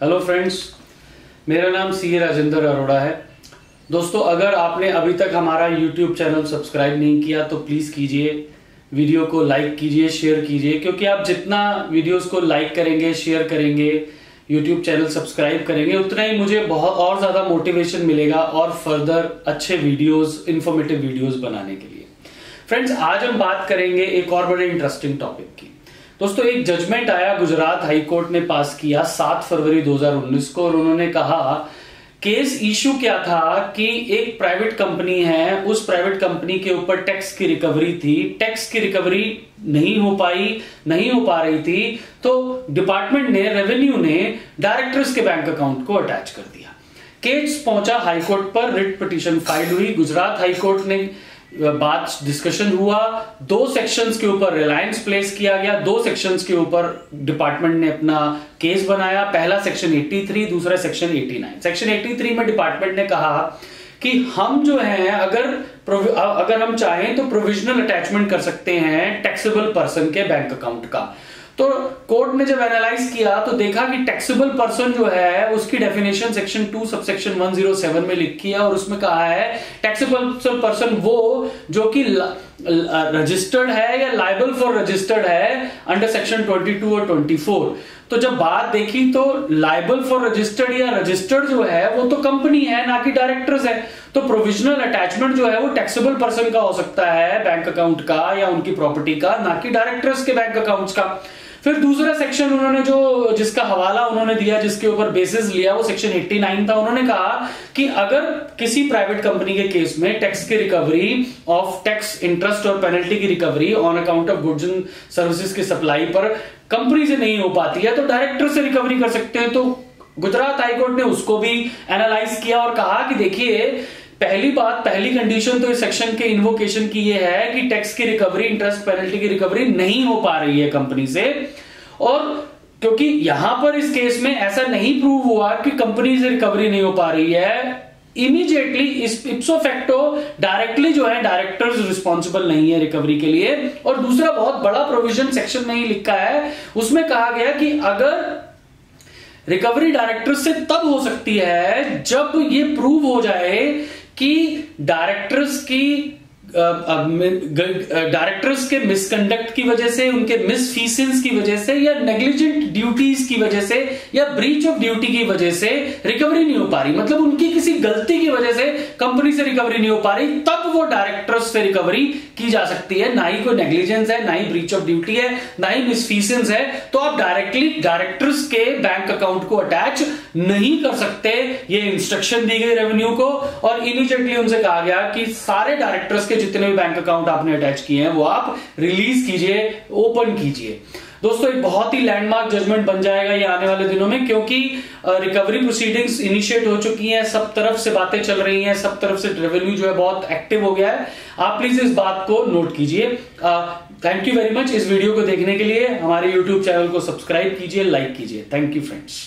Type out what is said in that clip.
Hello friends, मेरा नाम सी राजेंद्र अरोड़ा है। दोस्तों, अगर आपने अभी तक हमारा यूट्यूब चैनल सब्सक्राइब नहीं किया तो प्लीज कीजिए, वीडियो को लाइक कीजिए, शेयर कीजिए, क्योंकि आप जितना वीडियोस को लाइक करेंगे, शेयर करेंगे, यूट्यूब चैनल सब्सक्राइब करेंगे, उतना ही मुझे बहुत और ज्यादा मोटिवेशन मिलेगा और फर्दर अच्छे वीडियोस, इंफॉर्मेटिव वीडियोस बनाने के लिए। फ्रेंड्स, आज हम बात करेंगे एक और बड़े इंटरेस्टिंग टॉपिक की। दोस्तों, एक जजमेंट आया, गुजरात हाई कोर्ट ने पास किया 7 फरवरी 2019 को, और उन्होंने कहा केस इशू क्या था कि एक प्राइवेट कंपनी है, उस प्राइवेट कंपनी के ऊपर टैक्स की रिकवरी थी, टैक्स की रिकवरी नहीं हो पा रही थी, तो डिपार्टमेंट ने, रेवेन्यू ने डायरेक्टर्स के बैंक अकाउंट को अटैच कर दिया। केस पहुंचा हाई कोर्ट पर, रिट पिटीशन फाइल हुई, गुजरात हाई कोर्ट ने बात डिस्कशन हुआ, 2 सेक्शंस के ऊपर रिलायंस प्लेस किया गया, 2 सेक्शंस के ऊपर डिपार्टमेंट ने अपना केस बनाया। पहला सेक्शन 83, दूसरा सेक्शन 89। सेक्शन 83 में डिपार्टमेंट ने कहा कि हम जो है अगर हम चाहें तो प्रोविजनल अटैचमेंट कर सकते हैं टैक्सेबल पर्सन के बैंक अकाउंट का। तो कोर्ट ने जब एनालाइज किया तो देखा कि टैक्सेबल पर्सन जो है उसकी डेफिनेशन सेक्शन 2 सबसेक्शन 107 में लिखी है, और उसमें कहा है टैक्सेबल पर्सन वो जो कि रजिस्टर्ड है या लायबल फॉर रजिस्टर्ड है अंडर सेक्शन 22 और 24। तो जब बात देखी तो लायबल फॉर रजिस्टर्ड या रजिस्टर्ड जो है वो तो कंपनी है, ना कि डायरेक्टर्स है। तो प्रोविजनल अटैचमेंट जो है वो टैक्सेबल पर्सन का हो सकता है, बैंक अकाउंट का या उनकी प्रॉपर्टी का, ना कि डायरेक्टर्स के बैंक अकाउंट्स का। फिर दूसरा सेक्शन उन्होंने जिसका हवाला उन्होंने दिया, जिसके ऊपर बेसिस लिया, वो सेक्शन 89 था। उन्होंने कहा कि अगर किसी प्राइवेट कंपनी के केस में टैक्स की रिकवरी ऑफ टैक्स इंटरेस्ट और पेनल्टी की recovery on account of goods and services की सप्लाई पर कंपनी से नहीं हो पाती है तो डायरेक्टर से रिकवरी कर सकते हैं। तो गुजरात हाईकोर्ट ने उसको भी एनालाइज किया और कहा कि देखिए, पहली कंडीशन तो इस सेक्शन के इन्वोकेशन की ये है कि टैक्स की रिकवरी, इंटरेस्ट पेनल्टी की रिकवरी नहीं हो पा रही है कंपनी से, और क्योंकि यहां पर इस केस में ऐसा नहीं प्रूव हुआ कि कंपनी से रिकवरी नहीं हो पा रही है, इमीडिएटली इप्सो फैक्टो डायरेक्टली जो है डायरेक्टर्स रिस्पॉन्सिबल नहीं है रिकवरी के लिए। और दूसरा बहुत बड़ा प्रोविजन सेक्शन में ही लिखा है, उसमें कहा गया कि अगर रिकवरी डायरेक्टर से तब हो सकती है जब ये प्रूव हो जाए कि डायरेक्टर्स के मिसकंडक्ट की वजह से, उनके मिसफीसेंस की वजह से, या नेग्लिजेंट ड्यूटीज की वजह से, या ब्रीच ऑफ ड्यूटी की वजह से रिकवरी नहीं हो पा रही, मतलब उनकी किसी गलती की वजह से कंपनी से रिकवरी नहीं हो पा रही, तब वो डायरेक्टर्स से रिकवरी की जा सकती है। ना ही कोई नेग्लिजेंस है, ना ही ब्रीच ऑफ ड्यूटी है, ना ही मिसफीसेंस है, तो आप डायरेक्टली डायरेक्टर्स के बैंक अकाउंट को अटैच नहीं कर सकते। ये इंस्ट्रक्शन दी गई रेवेन्यू को, और इमीडिएटली उनसे कहा गया कि सारे डायरेक्टर्स के जितने भी बैंक अकाउंट आपने अटैच किए हैं वो आप रिलीज कीजिए, ओपन कीजिए। दोस्तों, एक बहुत ही लैंडमार्क जजमेंट बन जाएगा ये आने वाले दिनों में, क्योंकि रिकवरी प्रोसीडिंग्स इनिशिएट हो चुकी हैं, सब तरफ से बातें चल रही हैं, सब तरफ से रेवेन्यू जो है बहुत एक्टिव हो गया है। आप प्लीज इस बात को नोट कीजिए। थैंक यू वेरी मच इस वीडियो को देखने के लिए। हमारे यूट्यूब चैनल को सब्सक्राइब कीजिए, लाइक कीजिए। Thank you friends.